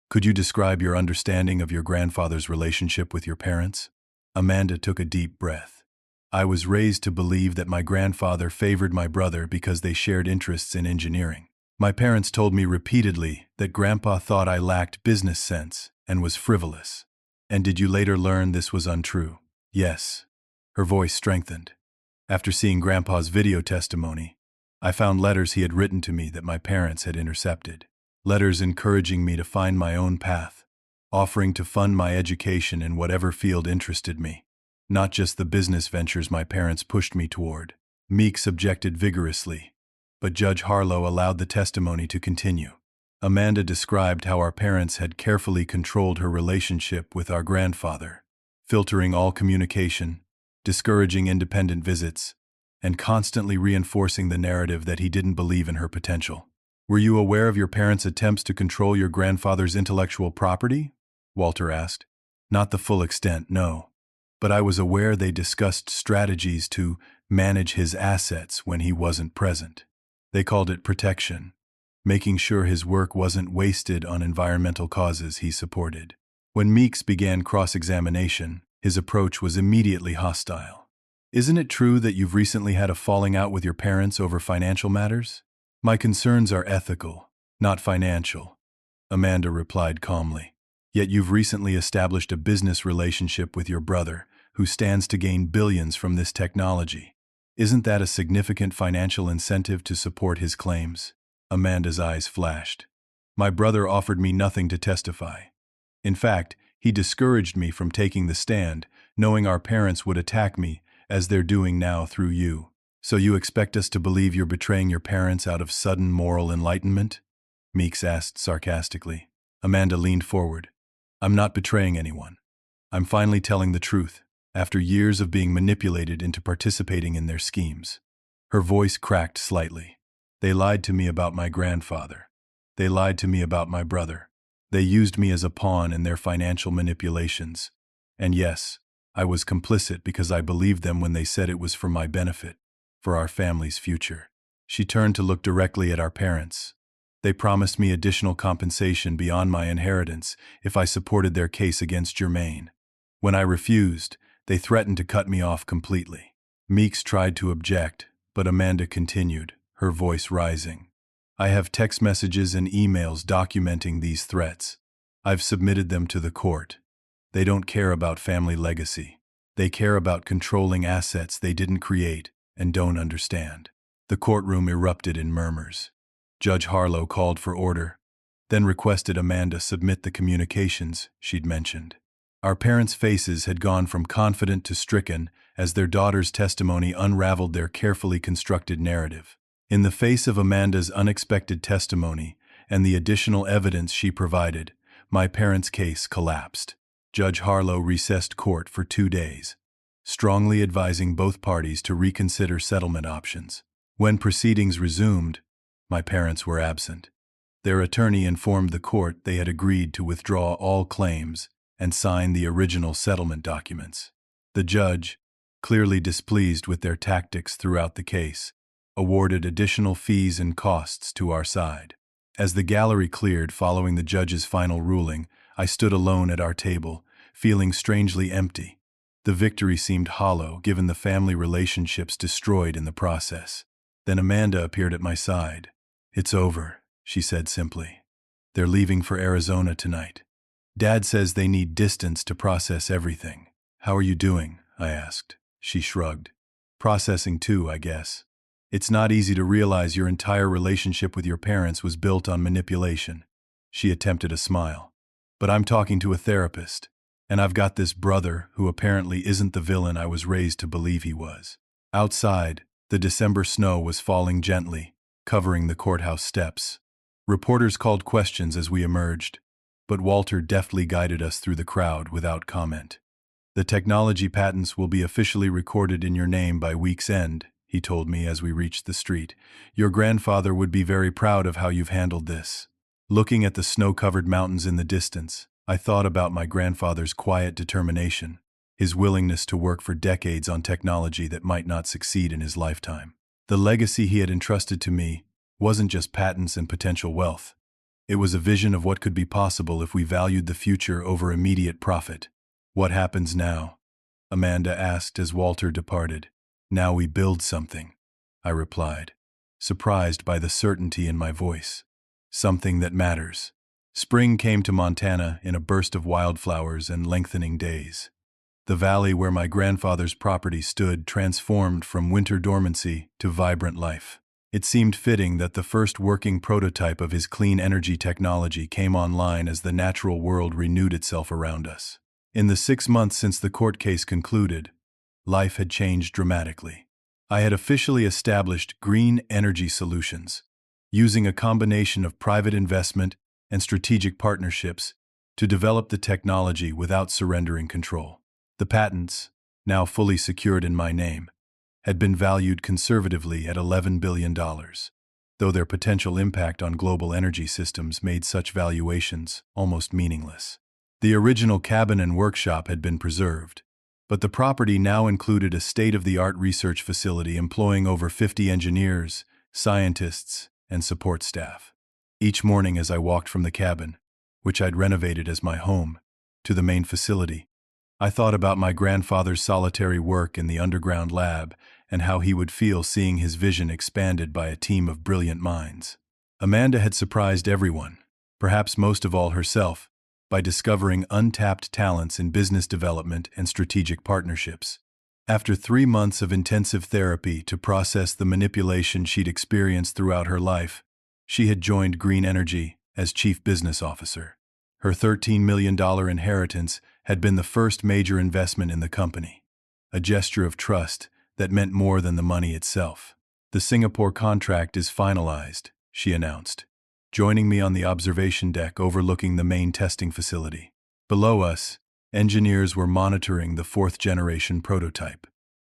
"could you describe your understanding of your grandfather's relationship with your parents?" Amanda took a deep breath. I was raised to believe that my grandfather favored my brother because they shared interests in engineering. My parents told me repeatedly that Grandpa thought I lacked business sense and was frivolous. And did you later learn this was untrue? Yes. Her voice strengthened. After seeing Grandpa's video testimony, I found letters he had written to me that my parents had intercepted. Letters encouraging me to find my own path, offering to fund my education in whatever field interested me, not just the business ventures my parents pushed me toward. Meeks objected vigorously, but Judge Harlow allowed the testimony to continue. Amanda described how our parents had carefully controlled her relationship with our grandfather, filtering all communication, discouraging independent visits, and constantly reinforcing the narrative that he didn't believe in her potential. Were you aware of your parents' attempts to control your grandfather's intellectual property? Walter asked. Not the full extent, no. But I was aware they discussed strategies to manage his assets when he wasn't present. They called it protection, making sure his work wasn't wasted on environmental causes he supported. When Meeks began cross-examination, his approach was immediately hostile. Isn't it true that you've recently had a falling out with your parents over financial matters? My concerns are ethical, not financial, Amanda replied calmly. Yet you've recently established a business relationship with your brother, who stands to gain billions from this technology. Isn't that a significant financial incentive to support his claims? Amanda's eyes flashed. My brother offered me nothing to testify. In fact, he discouraged me from taking the stand, knowing our parents would attack me, as they're doing now through you. So you expect us to believe you're betraying your parents out of sudden moral enlightenment? Meeks asked sarcastically. Amanda leaned forward. I'm not betraying anyone. I'm finally telling the truth, after years of being manipulated into participating in their schemes. Her voice cracked slightly. They lied to me about my grandfather. They lied to me about my brother. They used me as a pawn in their financial manipulations. And yes, I was complicit because I believed them when they said it was for my benefit, for our family's future. She turned to look directly at our parents. They promised me additional compensation beyond my inheritance if I supported their case against Germain. When I refused, they threatened to cut me off completely. Meeks tried to object, but Amanda continued, her voice rising. I have text messages and emails documenting these threats. I've submitted them to the court. They don't care about family legacy. They care about controlling assets they didn't create and don't understand. The courtroom erupted in murmurs. Judge Harlow called for order, then requested Amanda submit the communications she'd mentioned. Our parents' faces had gone from confident to stricken as their daughter's testimony unraveled their carefully constructed narrative. In the face of Amanda's unexpected testimony and the additional evidence she provided, my parents' case collapsed. Judge Harlow recessed court for 2 days, strongly advising both parties to reconsider settlement options. When proceedings resumed, my parents were absent. Their attorney informed the court they had agreed to withdraw all claims and sign the original settlement documents. The judge, clearly displeased with their tactics throughout the case, awarded additional fees and costs to our side. As the gallery cleared following the judge's final ruling, I stood alone at our table, feeling strangely empty. The victory seemed hollow given the family relationships destroyed in the process. Then Amanda appeared at my side. It's over, she said simply. They're leaving for Arizona tonight. Dad says they need distance to process everything. How are you doing? I asked. She shrugged. Processing too, I guess. It's not easy to realize your entire relationship with your parents was built on manipulation. She attempted a smile. But I'm talking to a therapist, and I've got this brother who apparently isn't the villain I was raised to believe he was. Outside, the December snow was falling gently, covering the courthouse steps. Reporters called questions as we emerged, but Walter deftly guided us through the crowd without comment. The technology patents will be officially recorded in your name by week's end, he told me as we reached the street. Your grandfather would be very proud of how you've handled this. Looking at the snow-covered mountains in the distance, I thought about my grandfather's quiet determination, his willingness to work for decades on technology that might not succeed in his lifetime. The legacy he had entrusted to me wasn't just patents and potential wealth. It was a vision of what could be possible if we valued the future over immediate profit. What happens now? Amanda asked as Walter departed. Now we build something, I replied, surprised by the certainty in my voice. Something that matters. Spring came to Montana in a burst of wildflowers and lengthening days. The valley where my grandfather's property stood transformed from winter dormancy to vibrant life. It seemed fitting that the first working prototype of his clean energy technology came online as the natural world renewed itself around us. In the 6 months since the court case concluded, life had changed dramatically. I had officially established Green Energy Solutions, using a combination of private investment and strategic partnerships to develop the technology without surrendering control. The patents, now fully secured in my name, had been valued conservatively at $11 billion, though their potential impact on global energy systems made such valuations almost meaningless. The original cabin and workshop had been preserved, but the property now included a state-of-the-art research facility employing over 50 engineers, scientists, and support staff. Each morning as I walked from the cabin, which I'd renovated as my home, to the main facility, I thought about my grandfather's solitary work in the underground lab and how he would feel seeing his vision expanded by a team of brilliant minds. Amanda had surprised everyone, perhaps most of all herself, by discovering untapped talents in business development and strategic partnerships. After 3 months of intensive therapy to process the manipulation she'd experienced throughout her life, she had joined Green Energy as Chief Business Officer. Her $13 million inheritance had been the first major investment in the company, a gesture of trust that meant more than the money itself. The Singapore contract is finalized, she announced, joining me on the observation deck overlooking the main testing facility. Below us, engineers were monitoring the 4th-generation prototype,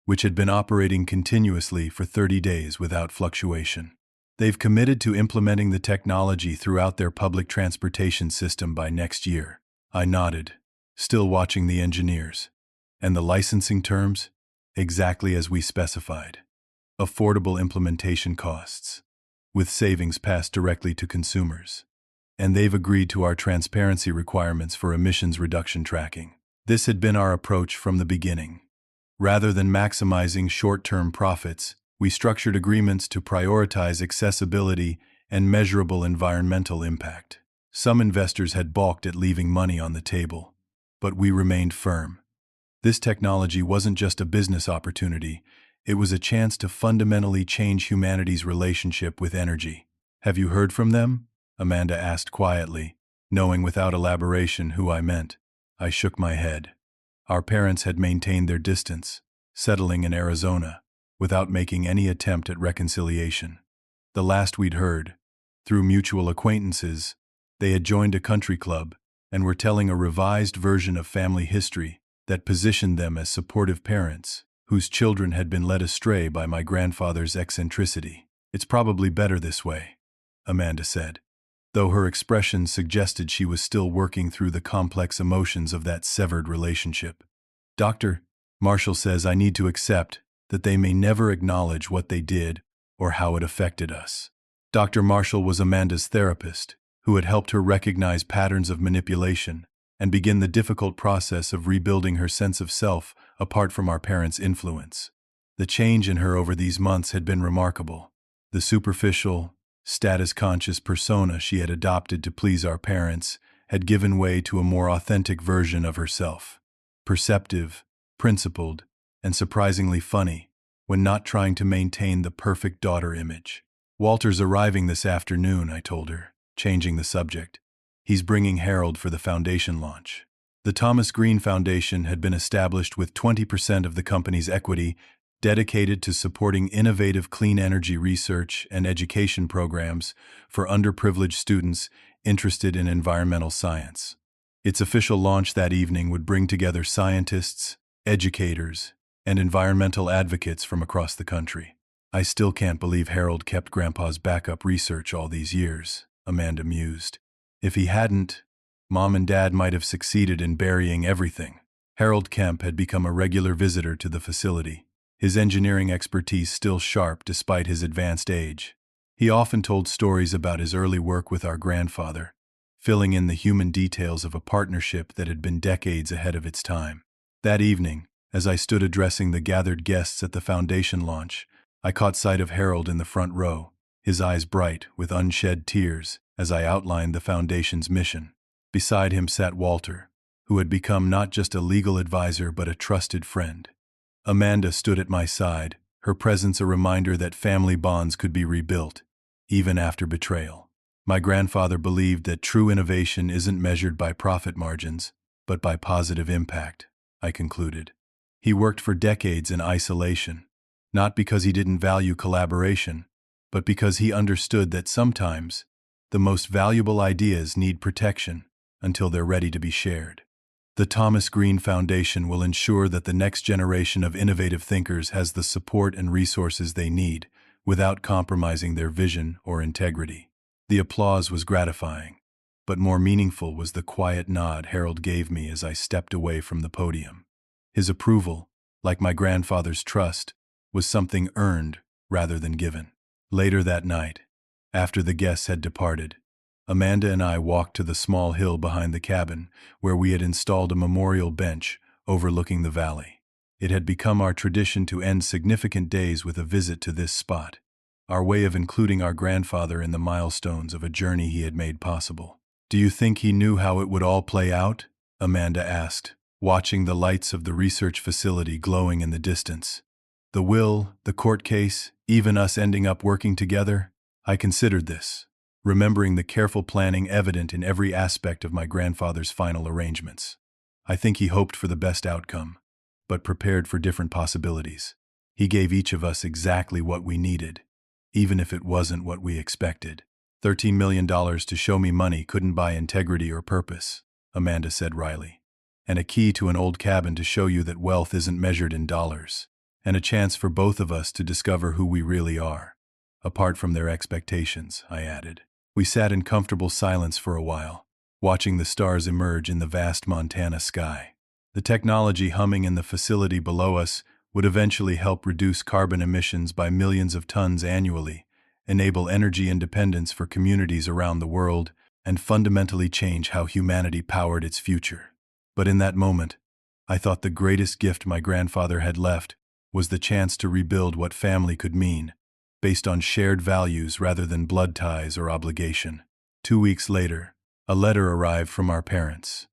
which had been operating continuously for 30 days without fluctuation. They've committed to implementing the technology throughout their public transportation system by next year. I nodded, still watching the engineers. And the licensing terms? Exactly as we specified. Affordable implementation costs, with savings passed directly to consumers. And they've agreed to our transparency requirements for emissions reduction tracking. This had been our approach from the beginning. Rather than maximizing short-term profits, we structured agreements to prioritize accessibility and measurable environmental impact. Some investors had balked at leaving money on the table, but we remained firm. This technology wasn't just a business opportunity, it was a chance to fundamentally change humanity's relationship with energy. Have you heard from them? Amanda asked quietly, knowing without elaboration who I meant. I shook my head. Our parents had maintained their distance, settling in Arizona, without making any attempt at reconciliation. The last we'd heard, through mutual acquaintances, they had joined a country club and were telling a revised version of family history that positioned them as supportive parents whose children had been led astray by my grandfather's eccentricity. It's probably better this way, Amanda said, though her expression suggested she was still working through the complex emotions of that severed relationship. Dr. Marshall says I need to accept that they may never acknowledge what they did or how it affected us. Dr. Marshall was Amanda's therapist, who had helped her recognize patterns of manipulation and begin the difficult process of rebuilding her sense of self apart from our parents' influence. The change in her over these months had been remarkable. The superficial, status-conscious persona she had adopted to please our parents had given way to a more authentic version of herself. Perceptive, principled, and surprisingly funny, when not trying to maintain the perfect daughter image. Walter's arriving this afternoon, I told her, changing the subject. He's bringing Harold for the foundation launch. The Thomas Green Foundation had been established with 20% of the company's equity dedicated to supporting innovative clean energy research and education programs for underprivileged students interested in environmental science. Its official launch that evening would bring together scientists, educators, and environmental advocates from across the country. I still can't believe Harold kept Grandpa's backup research all these years, Amanda mused. If he hadn't, Mom and Dad might have succeeded in burying everything. Harold Kemp had become a regular visitor to the facility, his engineering expertise still sharp despite his advanced age. He often told stories about his early work with our grandfather, filling in the human details of a partnership that had been decades ahead of its time. That evening, As I stood addressing the gathered guests at the foundation launch, I caught sight of Harold in the front row, his eyes bright with unshed tears as I outlined the foundation's mission. Beside him sat Walter, who had become not just a legal advisor but a trusted friend. Amanda stood at my side, her presence a reminder that family bonds could be rebuilt, even after betrayal. My grandfather believed that true innovation isn't measured by profit margins, but by positive impact, I concluded. He worked for decades in isolation, not because he didn't value collaboration, but because he understood that sometimes the most valuable ideas need protection until they're ready to be shared. The Thomas Green Foundation will ensure that the next generation of innovative thinkers has the support and resources they need without compromising their vision or integrity. The applause was gratifying, but more meaningful was the quiet nod Harold gave me as I stepped away from the podium. His approval, like my grandfather's trust, was something earned rather than given. Later that night, after the guests had departed, Amanda and I walked to the small hill behind the cabin where we had installed a memorial bench overlooking the valley. It had become our tradition to end significant days with a visit to this spot, our way of including our grandfather in the milestones of a journey he had made possible. "Do you think he knew how it would all play out?" Amanda asked, watching the lights of the research facility glowing in the distance. "The will, the court case, even us ending up working together? I considered this, remembering the careful planning evident in every aspect of my grandfather's final arrangements. I think he hoped for the best outcome, but prepared for different possibilities. He gave each of us exactly what we needed, even if it wasn't what we expected. $13 million to show me money couldn't buy integrity or purpose," Amanda said wryly. "And a key to an old cabin to show you that wealth isn't measured in dollars. And a chance for both of us to discover who we really are, apart from their expectations," I added. We sat in comfortable silence for a while, watching the stars emerge in the vast Montana sky. The technology humming in the facility below us would eventually help reduce carbon emissions by millions of tons annually, enable energy independence for communities around the world, and fundamentally change how humanity powered its future. But in that moment, I thought the greatest gift my grandfather had left was the chance to rebuild what family could mean, based on shared values rather than blood ties or obligation. 2 weeks later, a letter arrived from our parents.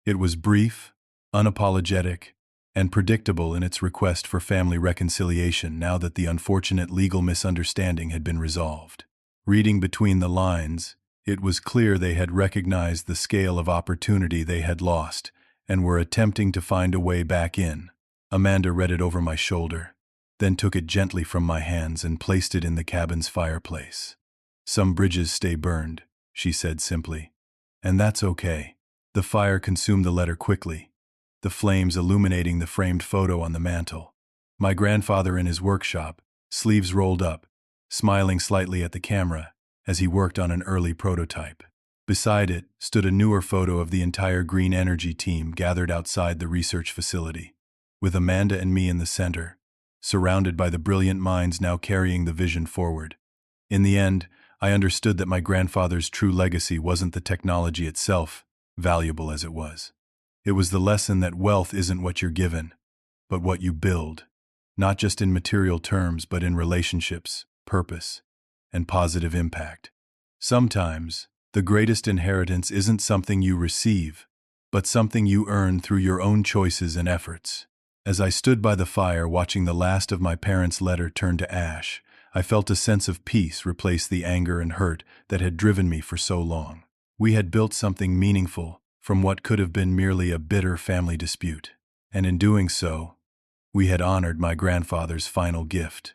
It was brief, unapologetic, and predictable in its request for family reconciliation now that the unfortunate legal misunderstanding had been resolved. Reading between the lines, it was clear they had recognized the scale of opportunity they had lost and were attempting to find a way back in. Amanda read it over my shoulder, then took it gently from my hands and placed it in the cabin's fireplace. "Some bridges stay burned," she said simply. "And that's okay." The fire consumed the letter quickly, the flames illuminating the framed photo on the mantel. My grandfather in his workshop, sleeves rolled up, smiling slightly at the camera as he worked on an early prototype. Beside it stood a newer photo of the entire green energy team gathered outside the research facility, with Amanda and me in the center, surrounded by the brilliant minds now carrying the vision forward. In the end, I understood that my grandfather's true legacy wasn't the technology itself, valuable as it was. It was the lesson that wealth isn't what you're given, but what you build, not just in material terms but in relationships, purpose, and positive impact. Sometimes, the greatest inheritance isn't something you receive, but something you earn through your own choices and efforts. As I stood by the fire watching the last of my parents' letter turn to ash, I felt a sense of peace replace the anger and hurt that had driven me for so long. We had built something meaningful from what could have been merely a bitter family dispute. And in doing so, we had honored my grandfather's final gift,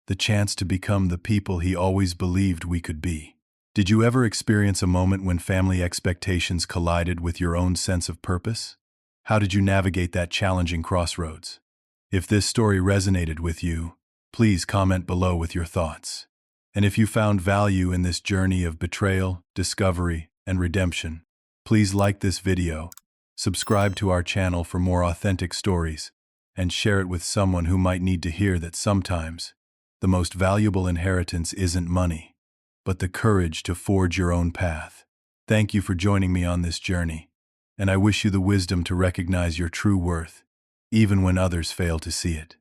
the chance to become the people he always believed we could be. Did you ever experience a moment when family expectations collided with your own sense of purpose? How did you navigate that challenging crossroads? If this story resonated with you, please comment below with your thoughts. And if you found value in this journey of betrayal, discovery, and redemption, please like this video, subscribe to our channel for more authentic stories, and share it with someone who might need to hear that sometimes the most valuable inheritance isn't money, but the courage to forge your own path. Thank you for joining me on this journey, and I wish you the wisdom to recognize your true worth even when others fail to see it.